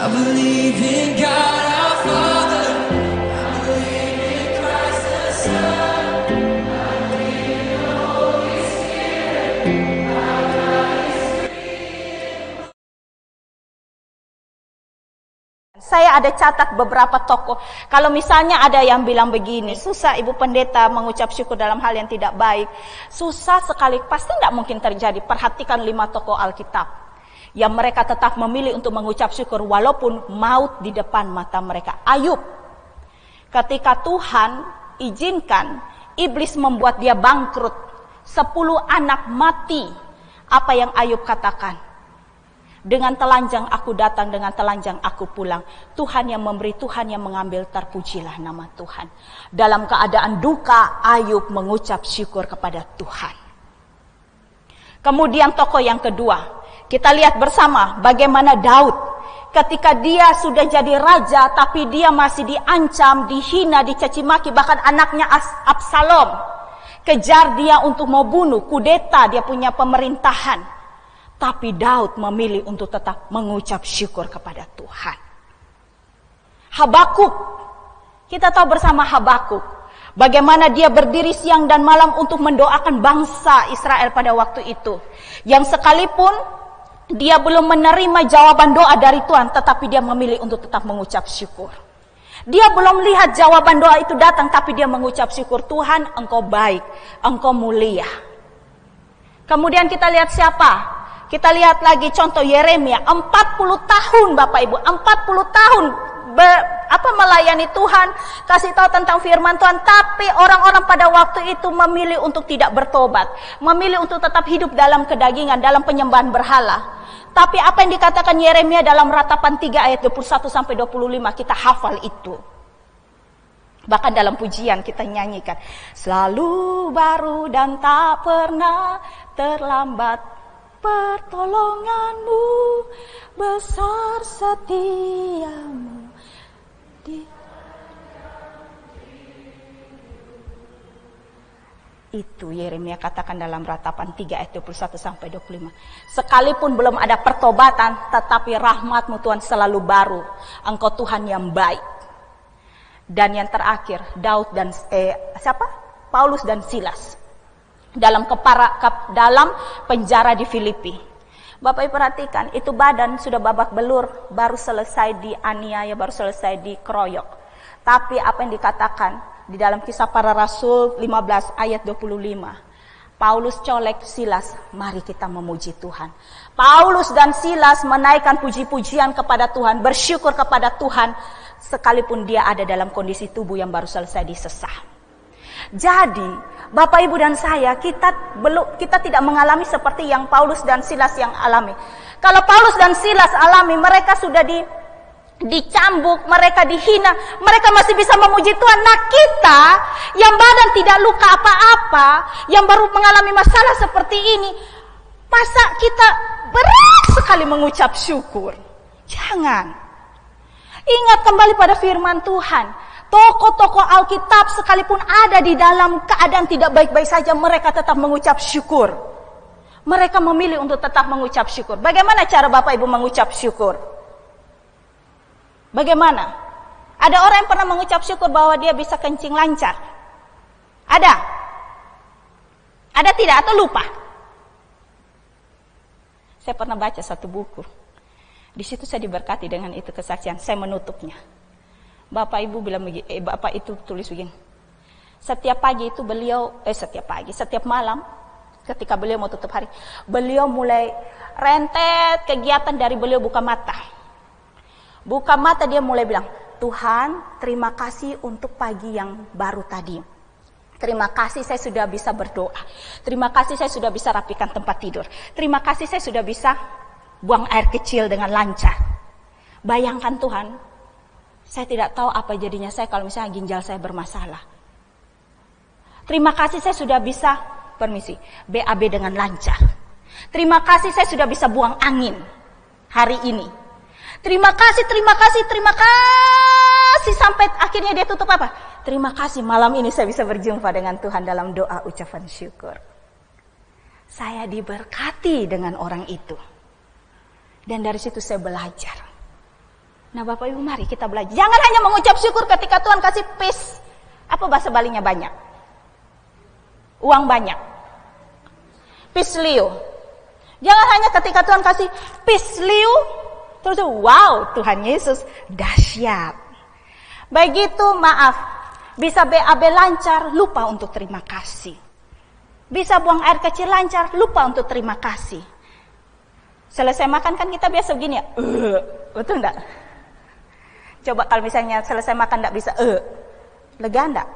I believe in God our Father. I believe in Christ the Son. I believe in the Holy Spirit. Our God is three. Saya ada catat beberapa tokoh. Kalau misalnya ada yang bilang begini, susah Ibu Pendeta mengucap syukur dalam hal yang tidak baik. Susah sekali, pasti tidak mungkin terjadi. Perhatikan 5 tokoh Alkitab. Yang mereka tetap memilih untuk mengucap syukur walaupun maut di depan mata mereka. Ayub. Ketika Tuhan izinkan iblis membuat dia bangkrut. 10 anak mati. Apa yang Ayub katakan? Dengan telanjang aku datang, dengan telanjang aku pulang. Tuhan yang memberi, Tuhan yang mengambil, terpujilah nama Tuhan. Dalam keadaan duka, Ayub mengucap syukur kepada Tuhan. Kemudian tokoh yang kedua, kita lihat bersama bagaimana Daud. Ketika dia sudah jadi raja, tapi dia masih diancam, dihina, dicaci maki, bahkan anaknya Absalom kejar dia untuk mau bunuh, kudeta dia punya pemerintahan. Tapi Daud memilih untuk tetap mengucap syukur kepada Tuhan. Habakuk. Kita tahu bersama Habakuk. Bagaimana dia berdiri siang dan malam untuk mendoakan bangsa Israel pada waktu itu. Yang sekalipun dia belum menerima jawaban doa dari Tuhan, tetapi dia memilih untuk tetap mengucap syukur. Dia belum lihat jawaban doa itu datang, tapi dia mengucap syukur. Tuhan, Engkau baik, Engkau mulia. Kemudian kita lihat siapa? Kita lihat lagi contoh Yeremia, 40 tahun Bapak Ibu, 40 tahun melayani Tuhan, kasih tahu tentang firman Tuhan, tapi orang-orang pada waktu itu memilih untuk tidak bertobat, memilih untuk tetap hidup dalam kedagingan, dalam penyembahan berhala. Tapi apa yang dikatakan Yeremia dalam Ratapan 3 ayat 21 sampai 25, kita hafal itu. Bahkan dalam pujian kita nyanyikan, selalu baru dan tak pernah terlambat pertolonganmu, besar setiamu. Itu Yeremia katakan dalam Ratapan 3 ayat 21 sampai 25. Sekalipun belum ada pertobatan, tetapi rahmat-Mu Tuhan selalu baru. Engkau Tuhan yang baik. Dan yang terakhir, Daud dan Paulus dan Silas dalam penjara di Filipi. Bapak Ibu perhatikan, itu badan sudah babak belur, baru selesai dianiaya, baru selesai dikeroyok. Tapi apa yang dikatakan di dalam Kisah Para Rasul 15 ayat 25. Paulus colek Silas, mari kita memuji Tuhan. Paulus dan Silas menaikkan puji-pujian kepada Tuhan, bersyukur kepada Tuhan, sekalipun dia ada dalam kondisi tubuh yang baru selesai disesah. Jadi, Bapak Ibu dan saya, kita tidak mengalami seperti yang Paulus dan Silas yang alami. Kalau Paulus dan Silas alami, mereka sudah dicambuk, mereka dihina, mereka masih bisa memuji Tuhan. Nah kita, yang badan tidak luka apa-apa, yang baru mengalami masalah seperti ini, masa kita berat sekali mengucap syukur? Jangan. Ingat kembali pada firman Tuhan. Tokoh-tokoh Alkitab sekalipun ada di dalam keadaan tidak baik-baik saja, mereka tetap mengucap syukur. Mereka memilih untuk tetap mengucap syukur. Bagaimana cara Bapak Ibu mengucap syukur? Bagaimana? Ada orang yang pernah mengucap syukur bahwa dia bisa kencing lancar? Ada? Ada tidak? Atau lupa? Saya pernah baca satu buku. Di situ saya diberkati dengan itu kesaksian. Saya menutupnya. Bapak Ibu bilang begini, Bapak itu tulis begini. Setiap malam ketika beliau mau tutup hari, beliau mulai rentet kegiatan dari beliau buka mata. Buka mata dia mulai bilang, Tuhan, terima kasih untuk pagi yang baru tadi. Terima kasih saya sudah bisa berdoa. Terima kasih saya sudah bisa rapikan tempat tidur. Terima kasih saya sudah bisa buang air kecil dengan lancar. Bayangkan Tuhan, saya tidak tahu apa jadinya saya kalau misalnya ginjal saya bermasalah. Terima kasih saya sudah bisa, BAB dengan lancar. Terima kasih saya sudah bisa buang angin hari ini. Terima kasih sampai akhirnya dia tutup apa? Terima kasih malam ini saya bisa berjumpa dengan Tuhan dalam doa ucapan syukur. Saya diberkati dengan orang itu. Dan dari situ saya belajar. Nah Bapak Ibu mari kita belajar. Jangan hanya mengucap syukur ketika Tuhan kasih peace. Apa bahasa Balinya banyak? Uang banyak. Peace liu. Jangan hanya ketika Tuhan kasih peace liu. Terus wow Tuhan Yesus dahsyat. Begitu maaf. Bisa BAB lancar lupa untuk terima kasih. Bisa buang air kecil lancar lupa untuk terima kasih. Selesai makan kan kita biasa begini ya. Betul enggak? Coba kalau misalnya selesai makan enggak bisa lega enggak?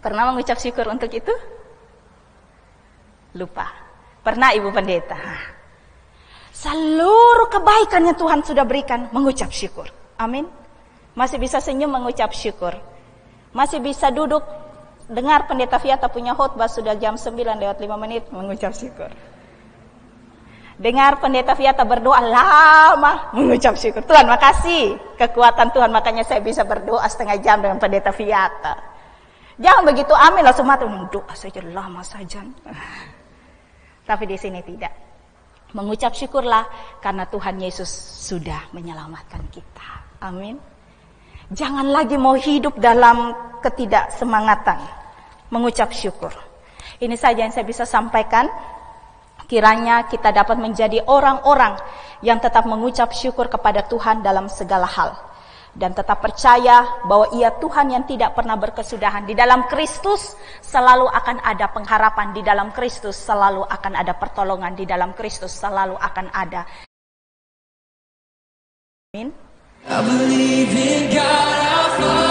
Pernah mengucap syukur untuk itu? Lupa. Pernah Ibu Pendeta? Seluruh kebaikan yang Tuhan sudah berikan mengucap syukur. Amin. Masih bisa senyum mengucap syukur. Masih bisa duduk dengar Pendeta Viata punya khotbah sudah jam 9:05 mengucap syukur. Dengar Pendeta Viata berdoa lama mengucap syukur. Tuhan makasih kekuatan Tuhan makanya saya bisa berdoa setengah jam dengan Pendeta Viata. Jangan begitu amin langsung mati doa saja lama saja. Tapi di sini tidak. Mengucap syukurlah karena Tuhan Yesus sudah menyelamatkan kita. Amin. Jangan lagi mau hidup dalam ketidaksemangatan. Mengucap syukur. Ini saja yang saya bisa sampaikan. Kiranya kita dapat menjadi orang-orang yang tetap mengucap syukur kepada Tuhan dalam segala hal. Dan tetap percaya bahwa Ia Tuhan yang tidak pernah berkesudahan. Di dalam Kristus selalu akan ada pengharapan. Di dalam Kristus selalu akan ada pertolongan. Di dalam Kristus selalu akan ada. Amin. I believe in God our Father.